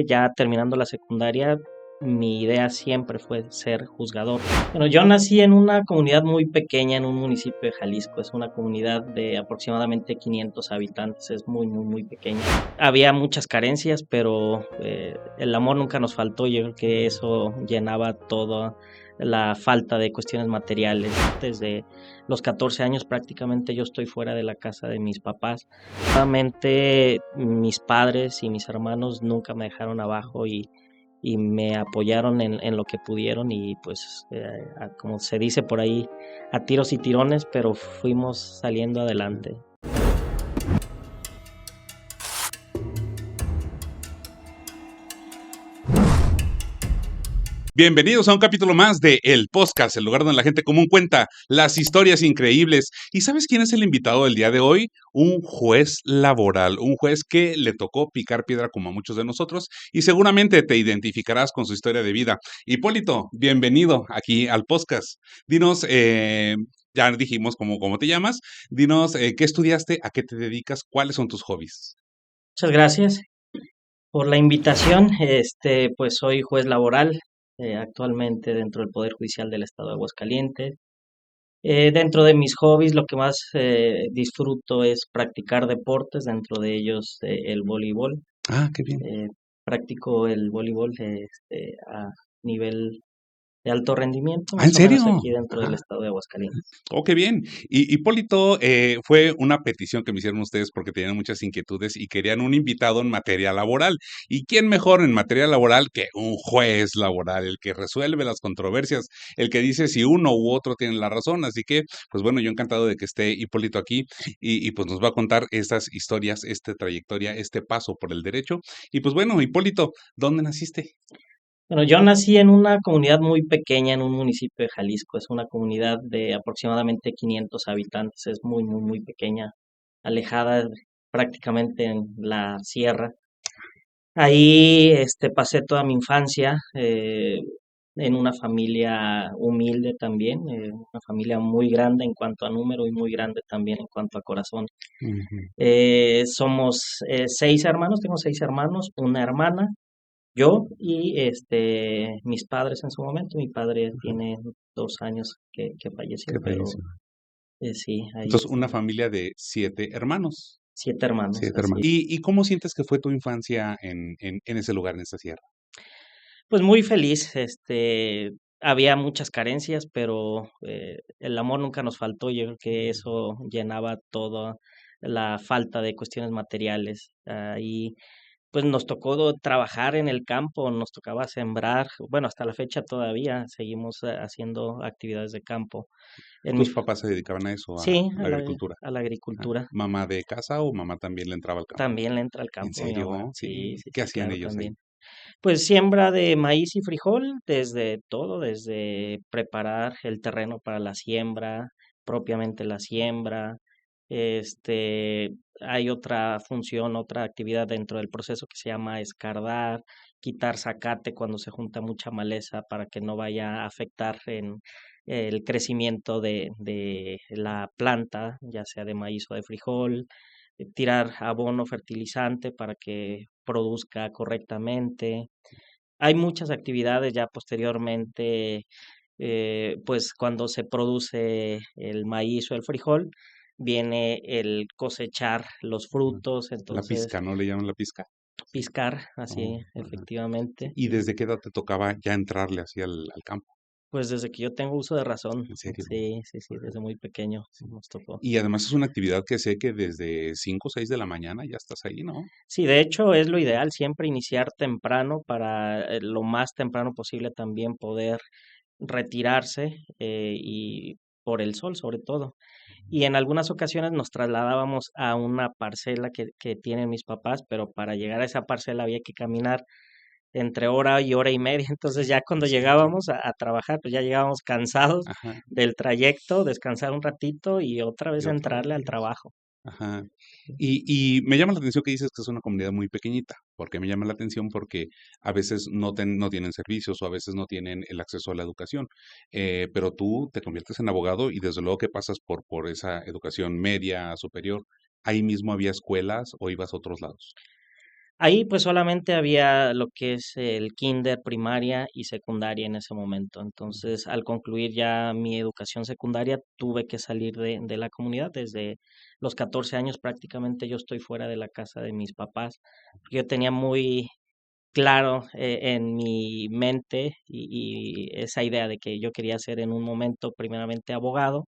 Ya terminando la secundaria, mi idea siempre fue ser juzgador. Bueno, yo nací en una comunidad muy pequeña, en un municipio de Jalisco. Es una comunidad de aproximadamente 500 habitantes, es muy pequeña. Había muchas carencias, pero el amor nunca nos faltó. Yo creo que eso llenaba toda la falta de cuestiones materiales. Desde los 14 años prácticamente yo estoy fuera de la casa de mis papás. Nuevamente, mis padres y mis hermanos nunca me dejaron abajo y me apoyaron en lo que pudieron y pues, como se dice por ahí, a tiros y tirones, pero fuimos saliendo adelante. Bienvenidos a un capítulo más de El Podcast, el lugar donde la gente común cuenta las historias increíbles. ¿Y sabes quién es el invitado del día de hoy? Un juez laboral, un juez que le tocó picar piedra como a muchos de nosotros y seguramente te identificarás con su historia de vida. Hipólito, bienvenido aquí al podcast. Dinos, ya dijimos cómo te llamas, dinos qué estudiaste, a qué te dedicas, cuáles son tus hobbies. Muchas gracias por la invitación. Pues soy juez laboral, actualmente dentro del Poder Judicial del Estado de Aguascalientes. Dentro de mis hobbies, lo que más disfruto es practicar deportes, dentro de ellos el voleibol. Ah, qué bien. Practico el voleibol a nivel de alto rendimiento, Ah, ¿en más o menos serio? aquí dentro del Ajá. estado de Aguascalientes. Oh, qué bien. Y Hipólito, fue una petición que me hicieron ustedes porque tenían muchas inquietudes y querían un invitado en materia laboral. ¿Y quién mejor en materia laboral que un juez laboral, el que resuelve las controversias, el que dice si uno u otro tiene la razón? Así que, pues bueno, yo encantado de que esté Hipólito aquí y pues nos va a contar estas historias, esta trayectoria, este paso por el derecho. Y pues bueno, Hipólito, ¿dónde naciste? Bueno, yo nací en una comunidad muy pequeña, en un municipio de Jalisco. Es una comunidad de aproximadamente 500 habitantes. Es muy pequeña, alejada prácticamente en la sierra. Ahí pasé toda mi infancia en una familia humilde también, una familia muy grande en cuanto a número y muy grande también en cuanto a corazón. Ujú. Somos 6 hermanos, tengo 6 hermanos, una hermana, yo y mis padres en su momento. Mi padre tiene 2 años que falleció, ¿Qué pero falleció? sí, ahí Entonces, una estamos. familia de 7 hermanos. 7 hermanos, 7 así. hermanos. ¿Y cómo sientes que fue tu infancia en ese lugar, en esa sierra? Pues muy feliz, había muchas carencias, pero el amor nunca nos faltó. Yo creo que eso llenaba toda la falta de cuestiones materiales. Ahí pues nos tocó trabajar en el campo, nos tocaba sembrar. Bueno, hasta la fecha todavía seguimos haciendo actividades de campo. En mi, ¿Tus papás se dedicaban a eso, a sí, la agricultura? a la Ah, agricultura. ¿mamá de casa o mamá también le entraba al campo? También le entra al ¿En campo mi mamá. serio? Sí, sí, ¿Qué sí, hacían claro, ellos ahí? también. Pues siembra de maíz y frijol, desde todo, desde preparar el terreno para la siembra, propiamente la siembra. Este, Hay otra función, otra actividad dentro del proceso que se llama escardar, quitar zacate cuando se junta mucha maleza para que no vaya a afectar en el crecimiento de la planta, ya sea de maíz o de frijol, tirar abono fertilizante para que produzca correctamente. Hay muchas actividades ya posteriormente, pues cuando se produce el maíz o el frijol, viene el cosechar los Mm. frutos, La entonces pizca, ¿no le llaman la pizca? piscar, Oh, así ajá. efectivamente. ¿Y desde qué edad te tocaba ya entrarle así al campo? Pues desde que yo tengo uso de razón, ¿En serio? sí, sí, sí, Ajá, desde muy pequeño sí. nos tocó. Y además es una actividad que sé que desde 5 o 6 de la mañana ya estás ahí, ¿no? Sí, de hecho es lo ideal siempre iniciar temprano para lo más temprano posible también poder retirarse y por el sol sobre todo. Y en algunas ocasiones nos trasladábamos a una parcela que tienen mis papás, pero para llegar a esa parcela había que caminar entre hora y hora y media. Entonces ya ¿En cuando serio? llegábamos a trabajar, pues ya llegábamos cansados Ajá. del trayecto, descansar un ratito y otra vez Y otra entrarle al vez. trabajo. Ajá. Y me llama la atención que dices que es una comunidad muy pequeñita. ¿Por qué me llama la atención? Porque a veces no tienen servicios o a veces no tienen el acceso a la educación. Pero tú te conviertes en abogado y desde luego que pasas por esa educación media, superior. ¿Ahí mismo había escuelas o ibas a otros lados? Ahí pues solamente había lo que es el kinder, primaria y secundaria en ese momento. Entonces, al concluir ya mi educación secundaria, tuve que salir de la comunidad. Desde los 14 años prácticamente yo estoy fuera de la casa de mis papás. Yo tenía muy claro en mi mente y esa idea de que yo quería ser en un momento primeramente abogado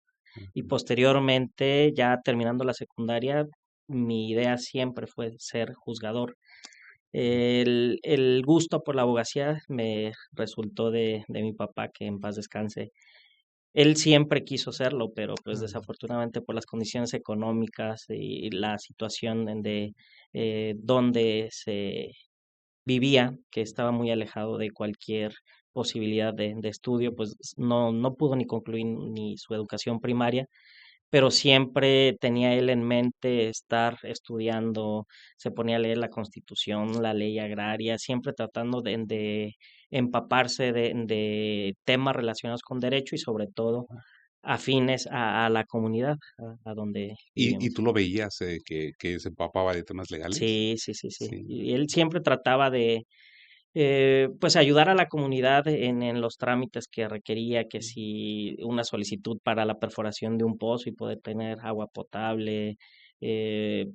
y posteriormente, ya terminando la secundaria, mi idea siempre fue ser juzgador. El gusto por la abogacía me resultó de mi papá, que en paz descanse. Él siempre quiso serlo, pero pues desafortunadamente por las condiciones económicas y la situación donde se vivía, que estaba muy alejado de cualquier posibilidad de estudio, pues no pudo ni concluir ni su educación primaria, pero siempre tenía él en mente estar estudiando, se ponía a leer la Constitución, la ley agraria, siempre tratando de empaparse de temas relacionados con derecho y sobre todo afines a la comunidad a donde Y vivimos. tú lo veías, que se empapaba de temas legales? Sí, sí, sí, sí. Sí. Y él siempre trataba de pues ayudar a la comunidad en los trámites que requería, que si una solicitud para la perforación de un pozo y poder tener agua potable, eh,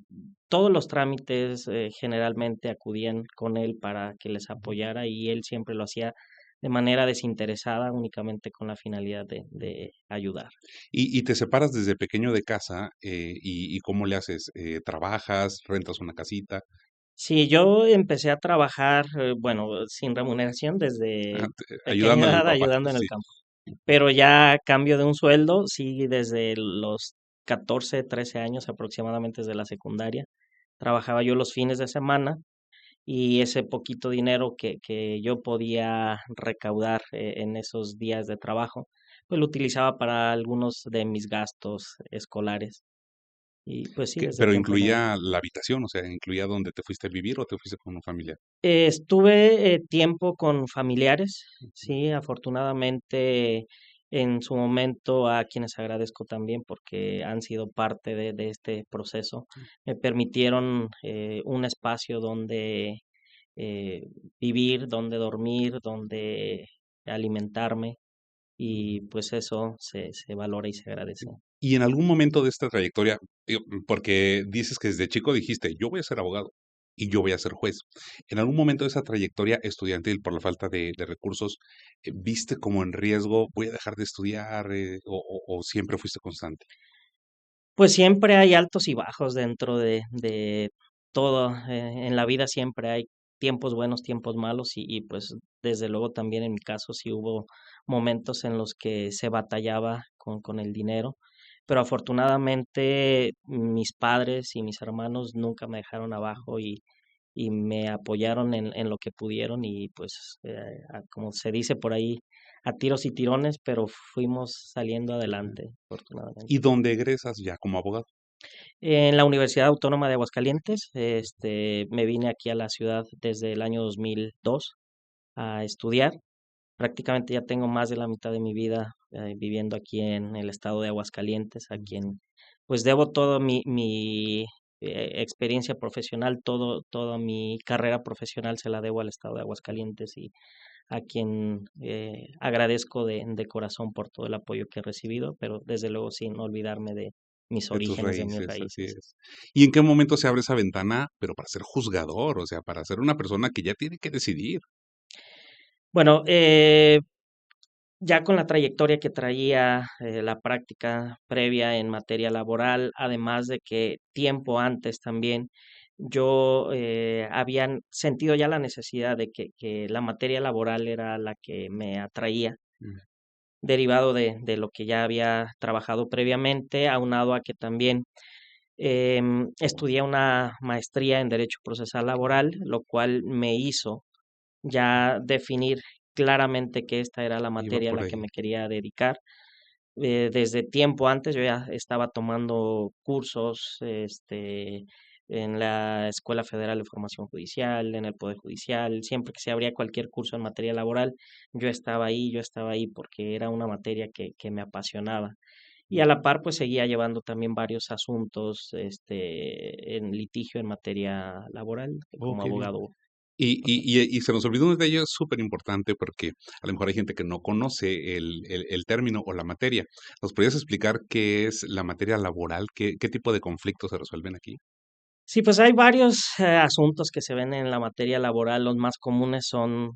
todos los trámites generalmente acudían con él para que les apoyara y él siempre lo hacía de manera desinteresada, únicamente con la finalidad de ayudar. Y te separas desde pequeño de casa, y ¿cómo le haces? ¿Trabajas, rentas una casita? Sí, yo empecé a trabajar, bueno, sin remuneración Ajá, desde pequeña ayudándole a mi edad papá, ayudando en el sí. campo. Pero ya a cambio de un sueldo, sí, desde los 14, 13 años aproximadamente desde la secundaria, trabajaba yo los fines de semana y ese poquito dinero que yo podía recaudar en esos días de trabajo, pues lo utilizaba para algunos de mis gastos escolares. Y pues sí, desde Pero temprana edad. incluía la habitación, o sea, ¿incluía donde te fuiste a vivir o te fuiste con un familiar? Estuve tiempo con familiares, sí, afortunadamente en su momento a quienes agradezco también porque han sido parte de este proceso. Me permitieron un espacio donde eh, vivir, donde dormir, donde alimentarme y pues eso se valora y se agradece. Y en algún momento de esta trayectoria, porque dices que desde chico dijiste: "Yo voy a ser abogado y yo voy a ser juez". En algún momento de esa trayectoria estudiantil, por la falta de recursos, ¿viste como en riesgo, voy a dejar de estudiar, o siempre fuiste constante? Pues siempre hay altos y bajos dentro de todo, en la vida siempre hay tiempos buenos, tiempos malos pues desde luego también en mi caso sí hubo momentos en los que se batallaba con el dinero, pero afortunadamente mis padres y mis hermanos nunca me dejaron abajo y me apoyaron en lo que pudieron y pues como se dice por ahí, a tiros y tirones, pero fuimos saliendo adelante, ¿Y afortunadamente. dónde egresas ya como abogado? En la Universidad Autónoma de Aguascalientes, me vine aquí a la ciudad desde el año 2002 a estudiar. Prácticamente ya tengo más de la mitad de mi vida viviendo aquí en el estado de Aguascalientes, a quien pues debo todo mi experiencia profesional, toda mi carrera profesional se la debo al estado de Aguascalientes y a quien agradezco de corazón por todo el apoyo que he recibido, pero desde luego sin olvidarme de mis De tus orígenes, de mis raíces, así raíces. es. ¿Y en qué momento se abre esa ventana, pero para ser juzgador, o sea, para ser una persona que ya tiene que decidir? Bueno, ya con la trayectoria que traía, la práctica previa en materia laboral, además de que tiempo antes también yo había sentido ya la necesidad de que la materia laboral era la que me atraía, Mm, derivado de lo que ya había trabajado previamente, aunado a que también estudié una maestría en Derecho Procesal Laboral, lo cual me hizo ya definir claramente que esta era la iba materia a por la que ahí. me quería dedicar. Desde tiempo antes yo ya estaba tomando cursos, en la Escuela Federal de Formación Judicial, en el Poder Judicial, siempre que se abría cualquier curso en materia laboral, yo estaba ahí porque era una materia que me apasionaba. y a la par pues seguía llevando también varios asuntos en litigio en materia laboral Oh, como qué bien. abogado. Y se nos olvidó un detalle súper importante porque a lo mejor hay gente que no conoce el término o la materia. ¿Nos podrías explicar qué es la materia laboral? ¿Qué tipo de conflictos se resuelven aquí? Sí, pues hay varios asuntos que se ven en la materia laboral. Los más comunes son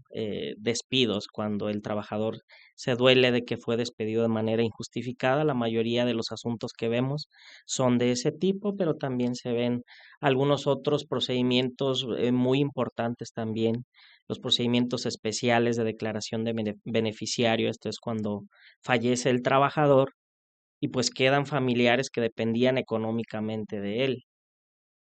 despidos, cuando el trabajador se duele de que fue despedido de manera injustificada. La mayoría de los asuntos que vemos son de ese tipo, pero también se ven algunos otros procedimientos muy importantes también. Los procedimientos especiales de declaración de beneficiario. Esto es cuando fallece el trabajador y pues quedan familiares que dependían económicamente de él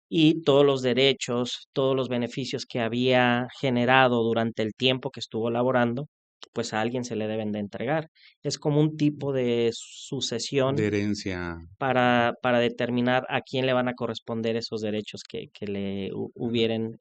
y todos los derechos, todos los beneficios que había generado durante el tiempo que estuvo laborando, pues a alguien se le deben de entregar. Es como un tipo de De sucesión herencia. para determinar a quién le van a corresponder esos derechos que le hubieran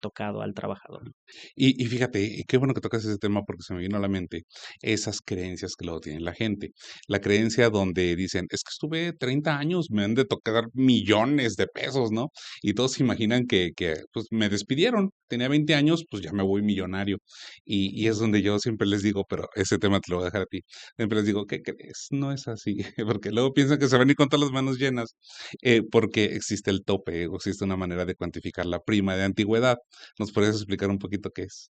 tocado al trabajador. Y fíjate, qué bueno que tocas ese tema porque se me vino a la mente esas creencias que luego tiene la gente. La creencia donde dicen, es que estuve 30 años, me han de tocar millones de pesos, ¿no? Y todos se imaginan que pues me despidieron, tenía 20 años, pues ya me voy millonario. Y es donde yo siempre les digo, pero ese tema te lo voy a dejar a ti. Siempre les digo, ¿qué crees? No es así, porque luego piensan que se van a ir con todas las manos llenas, porque existe el tope o existe una manera de cuantificar la prima de antigüedad. ¿Nos podrías explicar un poquito qué es?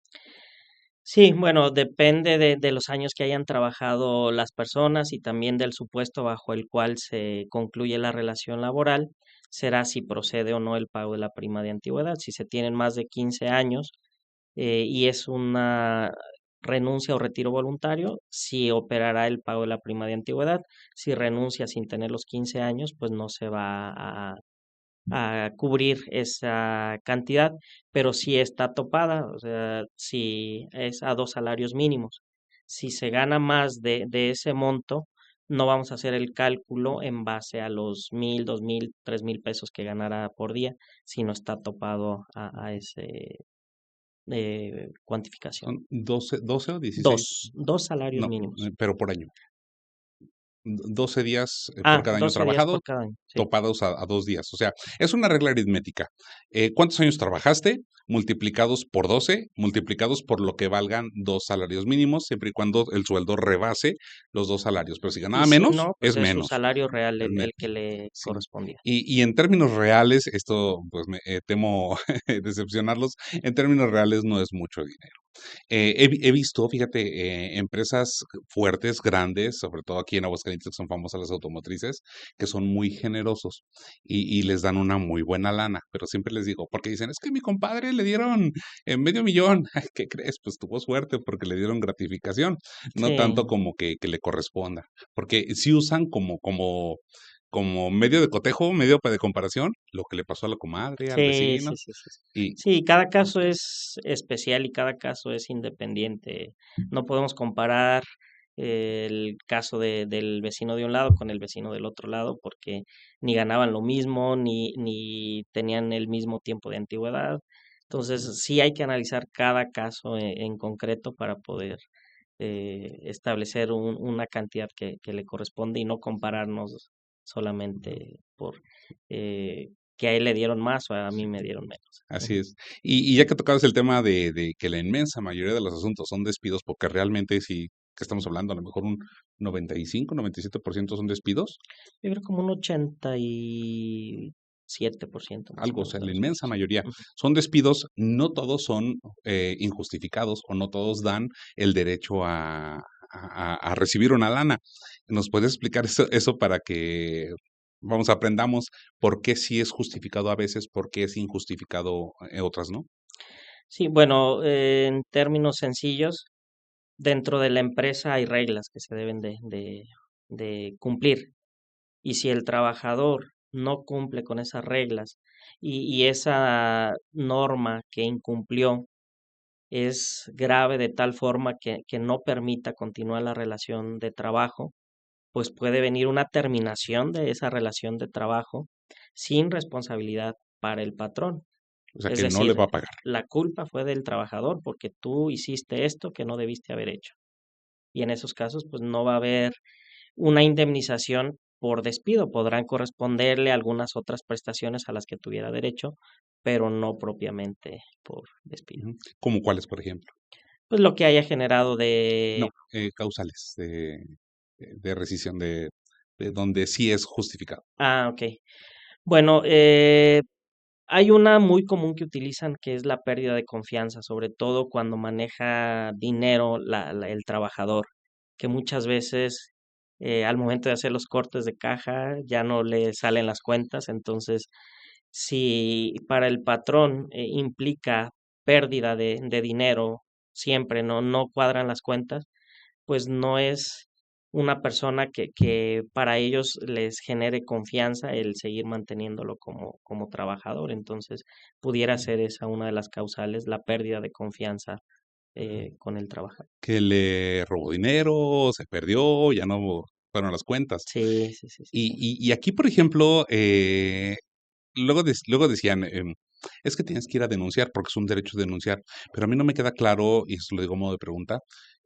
Sí, bueno, depende de los años que hayan trabajado las personas y también del supuesto bajo el cual se concluye la relación laboral, será si procede o no el pago de la prima de antigüedad. Si se tienen más de 15 años y es una renuncia o retiro voluntario, sí operará el pago de la prima de antigüedad. Si renuncia sin tener los 15 años, pues no se va a cubrir esa cantidad, pero si está topada, o sea, si es a 2 salarios mínimos. Si se gana más de ese monto, no vamos a hacer el cálculo en base a los 1,000, 2,000, 3,000 pesos que ganara por día, sino está topado a ese cuantificación. ¿Son 12 o 16? Dos salarios No, mínimos. pero por año. 12 días por Ah, cada año 12 días trabajado, por cada año, sí. topados a 2 días. O sea, es una regla aritmética. ¿Cuántos años trabajaste? Multiplicados por 12, multiplicados por lo que valgan 2 salarios mínimos, siempre y cuando el sueldo rebase los 2 salarios. Pero si Y ganaba si menos, no, pues es es su menos. salario real Es el menos. que le Sí. correspondía. Y en términos reales, esto pues me temo decepcionarlos, en términos reales no es mucho dinero. He visto, fíjate, empresas fuertes, grandes, sobre todo aquí en Aguascalientes, que son famosas las automotrices, que son muy generosos y les dan una muy buena lana, pero siempre les digo, porque dicen, es que a mi compadre le dieron medio millón. Ay, ¿qué crees? Pues tuvo suerte porque le dieron gratificación, no tanto Sí. como que le corresponda, porque si usan como medio de cotejo, medio de comparación, lo que le pasó a la comadre, al Sí, vecino, sí, sí, sí. y Sí, cada caso es especial y cada caso es independiente. No podemos comparar el caso del vecino de un lado con el vecino del otro lado porque ni ganaban lo mismo, ni tenían el mismo tiempo de antigüedad. Entonces, sí hay que analizar cada caso en concreto para poder establecer una cantidad que le corresponde y no compararnos solamente por que a él le dieron más o a mí me dieron menos. así Ujú. es. Y ya que tocabas el tema de que la inmensa mayoría de los asuntos son despidos, porque realmente sí que estamos hablando, a lo mejor un 95, 97% son despidos, Yo creo como un 87% más o algo, o menos sea, de la los inmensa casos. mayoría Ujú. son despidos, no todos son injustificados o no todos dan el derecho a recibir una lana. ¿Nos puedes explicar eso para que, vamos, aprendamos por qué sí es justificado a veces, por qué es injustificado otras, ¿no? Sí, bueno, en términos sencillos, dentro de la empresa hay reglas que se deben de cumplir. Y si el trabajador no cumple con esas reglas y esa norma que incumplió es grave de tal forma que no permita continuar la relación de trabajo, pues puede venir una terminación de esa relación de trabajo sin responsabilidad para el patrón. O sea, Es que no le decir, va a pagar. la culpa fue del trabajador porque tú hiciste esto que no debiste haber hecho. Y en esos casos, pues no va a haber una indemnización por despido. Podrán corresponderle algunas otras prestaciones a las que tuviera derecho, pero no propiamente por despido. Ujú. ¿Como cuáles, por ejemplo? Pues lo que haya generado de... No, causales de rescisión de donde sí es justificado. Ah, ok. Bueno, hay una muy común que utilizan que es la pérdida de confianza, sobre todo cuando maneja dinero el trabajador, que muchas veces al momento de hacer los cortes de caja ya no le salen las cuentas, entonces si para el patrón implica pérdida de dinero siempre, no cuadran las cuentas, pues no es una persona que para ellos les genere confianza el seguir manteniéndolo como trabajador. Entonces, pudiera ser esa una de las causales, la pérdida de confianza Ajá. con el trabajador. Que le robó dinero, se perdió, ya no fueron las cuentas. Sí, sí, sí, sí, sí. Y aquí, por ejemplo, luego decían, es que tienes que ir a denunciar porque es un derecho denunciar, pero a mí no me queda claro, y eso lo digo a modo de pregunta,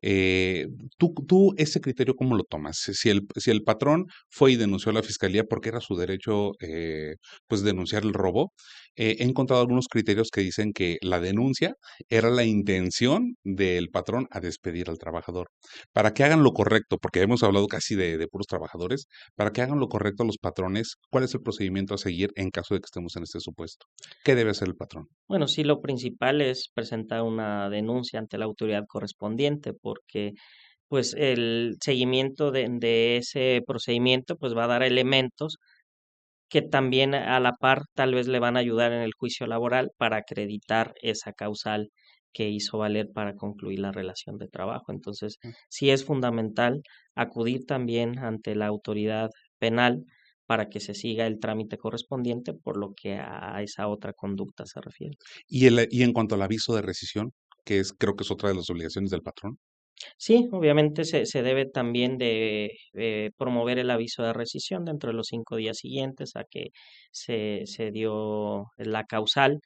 eh, tú ese criterio, ¿cómo lo tomas? Si el patrón fue y denunció a la fiscalía porque era su derecho, pues denunciar el robo, he encontrado algunos criterios que dicen que la denuncia era la intención del patrón a despedir al trabajador. Para que hagan lo correcto, porque hemos hablado casi de puros trabajadores, para que hagan lo correcto los patrones, ¿cuál es el procedimiento a seguir en caso de que estemos en este supuesto? ¿Qué debe hacer el patrón? Bueno, sí, lo principal es presentar una denuncia ante la autoridad correspondiente, porque pues el seguimiento de ese procedimiento pues va a dar elementos que también a la par tal vez le van a ayudar en el juicio laboral para acreditar esa causal que hizo valer para concluir la relación de trabajo. Entonces, sí es fundamental acudir también ante la autoridad penal para que se siga el trámite correspondiente por lo que a esa otra conducta se refiere. Y en cuanto al aviso de rescisión, creo que es otra de las obligaciones del patrón. Sí, obviamente se debe también de promover el aviso de rescisión dentro de los 5 días siguientes a que se dio la causal.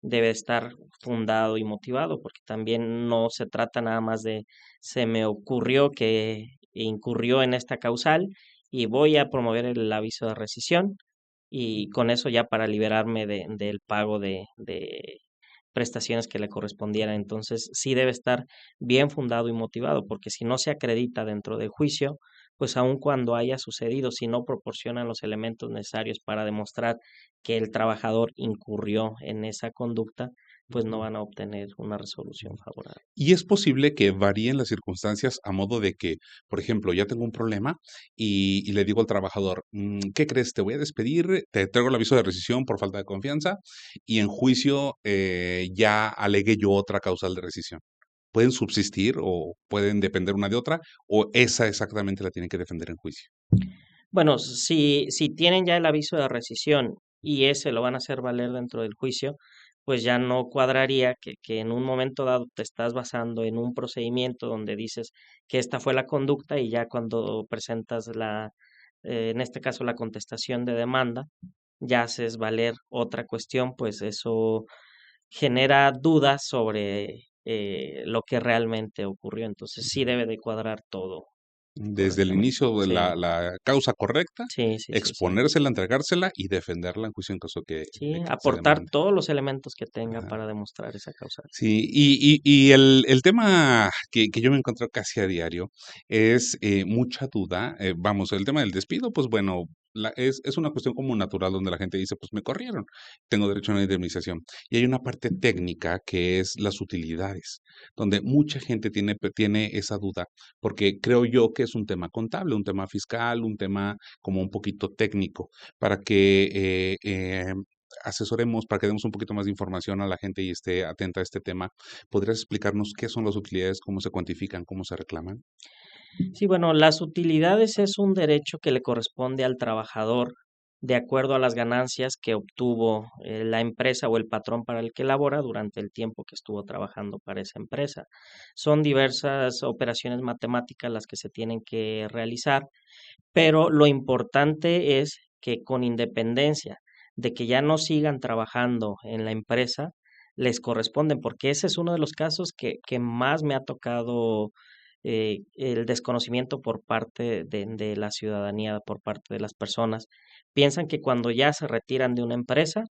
Debe estar fundado y motivado, porque también no se trata nada más de se me ocurrió que incurrió en esta causal y voy a promover el aviso de rescisión y con eso ya para liberarme del pago de prestaciones que le correspondieran. Entonces, sí debe estar bien fundado y motivado, porque si no se acredita dentro del juicio, pues aun cuando haya sucedido, si no proporcionan los elementos necesarios para demostrar que el trabajador incurrió en esa conducta, pues no Ujú. van a obtener una resolución favorable. Y es posible que varíen las circunstancias a modo de que, por ejemplo, ya tengo un problema y le digo al trabajador, ¿qué crees? Te voy a despedir, te traigo el aviso de rescisión por falta de confianza y en juicio ya alegué yo otra causal de rescisión. ¿Pueden subsistir o pueden depender una de otra o esa exactamente la tienen que defender en juicio? Bueno, si tienen ya el aviso de rescisión y ese lo van a hacer valer dentro del juicio, pues ya no cuadraría que en un momento dado te estás basando en un procedimiento donde dices que esta fue la conducta y ya cuando presentas en este caso la contestación de demanda, ya haces valer otra cuestión, pues eso genera dudas sobre lo que realmente ocurrió. Entonces sí debe de cuadrar todo Desde el correctamente. inicio de Sí, la causa correcta, sí, sí, sí, sí. exponérsela, entregársela y defenderla en juicio en caso de Sí, que se aportar demande. todos los elementos que tenga Ajá. para demostrar esa causal. Sí, y el tema que yo me encuentro casi a diario es mucha duda. Vamos, el tema del despido, pues bueno, es una cuestión como natural donde la gente dice, pues me corrieron, tengo derecho a una indemnización. Y hay una parte técnica que es las utilidades, donde mucha gente tiene esa duda, porque creo yo que es un tema contable, un tema fiscal, un tema como un poquito técnico, para que asesoremos, para que demos un poquito más de información a la gente y esté atenta a este tema. ¿Podrías explicarnos qué son las utilidades, cómo se cuantifican, cómo se reclaman? Sí, bueno, las utilidades es un derecho que le corresponde al trabajador de acuerdo a las ganancias que obtuvo la empresa o el patrón para el que labora durante el tiempo que estuvo trabajando para esa empresa. Son diversas operaciones matemáticas las que se tienen que realizar, pero lo importante es que con independencia de que ya no sigan trabajando en la empresa, les corresponden, porque ese es uno de los casos que más me ha tocado el desconocimiento por parte de la ciudadanía, por parte de las personas. Piensan que cuando ya se retiran de una empresa,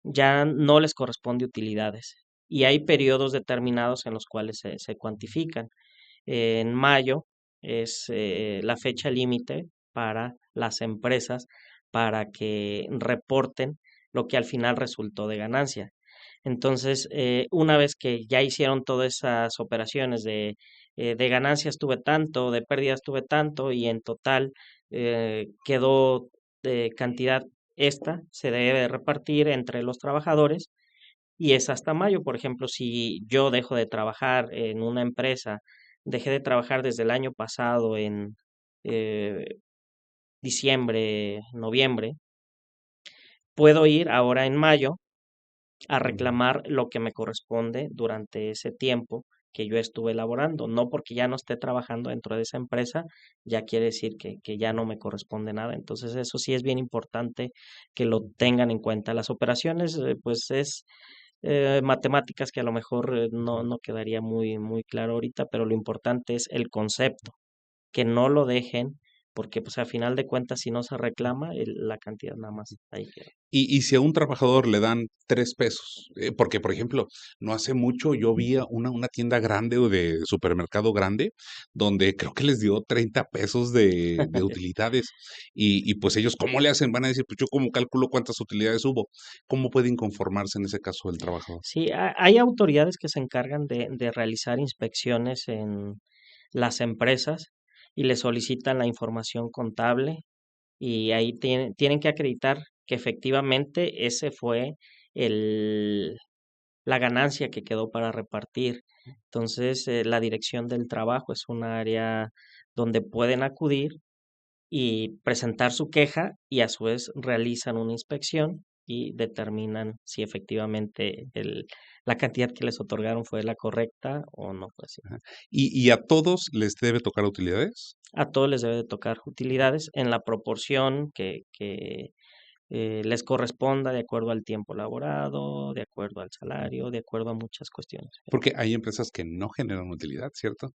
ya no les corresponde utilidades. Y hay periodos determinados en los cuales se cuantifican. En mayo es la fecha límite para las empresas para que reporten lo que al final resultó de ganancia. Entonces, una vez que ya hicieron todas esas operaciones de ganancias tuve tanto, de pérdidas tuve tanto y en total quedó de cantidad esta, se debe repartir entre los trabajadores y es hasta mayo. Por ejemplo, si yo dejo de trabajar en una empresa, dejé de trabajar desde el año pasado en eh, diciembre, noviembre, puedo ir ahora en mayo a Ujú. reclamar lo que me corresponde durante ese tiempo que yo estuve laborando. No porque ya no esté trabajando dentro de esa empresa, ya quiere decir que ya no me corresponde nada. Entonces eso sí es bien importante que lo tengan en cuenta. Las operaciones, pues es matemáticas que a lo mejor no quedaría muy claro ahorita, pero lo importante es el concepto, que no lo dejen, porque pues a final de cuentas si no se reclama, la cantidad nada más ahí queda. Y si a un trabajador le dan 3 pesos, porque, por ejemplo, no hace mucho yo vi a una tienda grande o de supermercado grande, donde creo que les dio 30 pesos de utilidades. Y pues ellos, ¿cómo le hacen? Van a decir, pues yo cómo calculo cuántas utilidades hubo. ¿Cómo puede inconformarse en ese caso el trabajador? Sí, hay autoridades que se encargan de realizar inspecciones en las empresas y le solicitan la información contable y ahí tienen que acreditar que efectivamente ese fue el, la ganancia que quedó para repartir. Entonces, la dirección del trabajo es un área donde pueden acudir y presentar su queja y a su vez realizan una inspección y determinan si efectivamente la cantidad que les otorgaron fue la correcta o no fue así. Ajá. ¿Y a todos les debe tocar utilidades? A todos les debe de tocar utilidades en la proporción que les corresponda de acuerdo al tiempo laborado, de acuerdo al salario, de acuerdo a muchas cuestiones. Porque hay empresas que no generan utilidad, ¿cierto?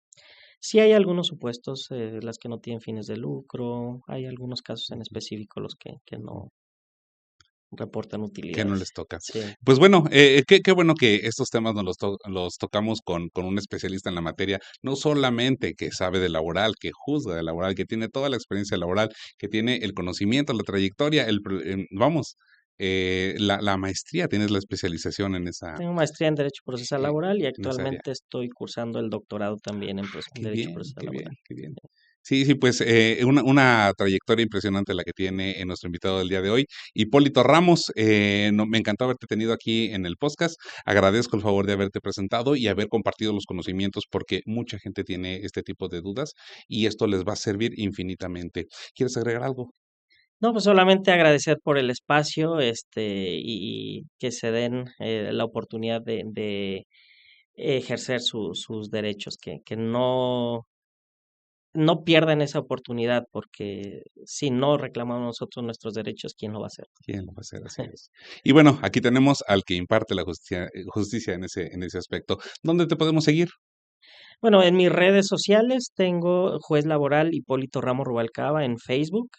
Sí hay algunos supuestos, las que no tienen fines de lucro, hay algunos casos en específico los que no reportan Que no utilidades. les toca. Sí. Pues bueno, qué bueno que estos temas nos los tocamos con un especialista en la materia, no solamente que sabe de laboral, que juzga de laboral, que tiene toda la experiencia laboral, que tiene el conocimiento, la trayectoria, vamos, la maestría, tienes la especialización Tengo maestría en Derecho Procesal eh, Laboral y en esa área. actualmente estoy cursando el doctorado también en Qué Derecho bien, Procesal qué bien, Laboral. qué bien. Sí, sí, pues una trayectoria impresionante la que tiene nuestro invitado del día de hoy, Hipólito Ramos. Me encantó haberte tenido aquí en el podcast. Agradezco el favor de haberte presentado y haber compartido los conocimientos porque mucha gente tiene este tipo de dudas y esto les va a servir infinitamente. ¿Quieres agregar algo? No, pues solamente agradecer por el espacio, y que se den la oportunidad de ejercer sus derechos, que no pierdan esa oportunidad, porque si no reclamamos nosotros nuestros derechos, ¿quién lo va a hacer? ¿Quién lo va a hacer? Así es. Y bueno, aquí tenemos al que imparte la justicia en ese aspecto. ¿Dónde te podemos seguir? Bueno, en mis redes sociales tengo Juez Laboral Hipólito Ramos Rubalcaba en Facebook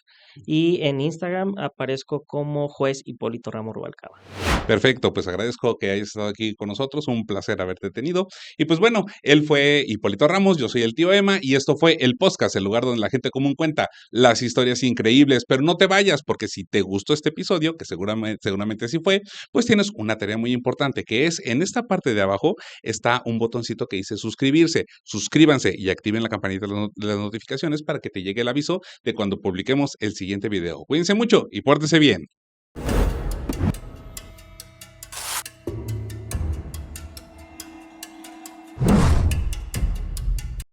y en Instagram aparezco como Juez Hipólito Ramos Rubalcaba. Perfecto, pues agradezco que hayas estado aquí con nosotros, un placer haberte tenido. Y pues bueno, él fue Hipólito Ramos, yo soy el tío Emma y esto fue el podcast, el lugar donde la gente común cuenta las historias increíbles, pero no te vayas porque si te gustó este episodio, que seguramente así fue, pues tienes una tarea muy importante que es en esta parte de abajo está un botoncito que dice suscribirse, suscríbanse y activen la campanita de las notificaciones para que te llegue el aviso de cuando publiquemos el siguiente video. Cuídense mucho y pórtese bien.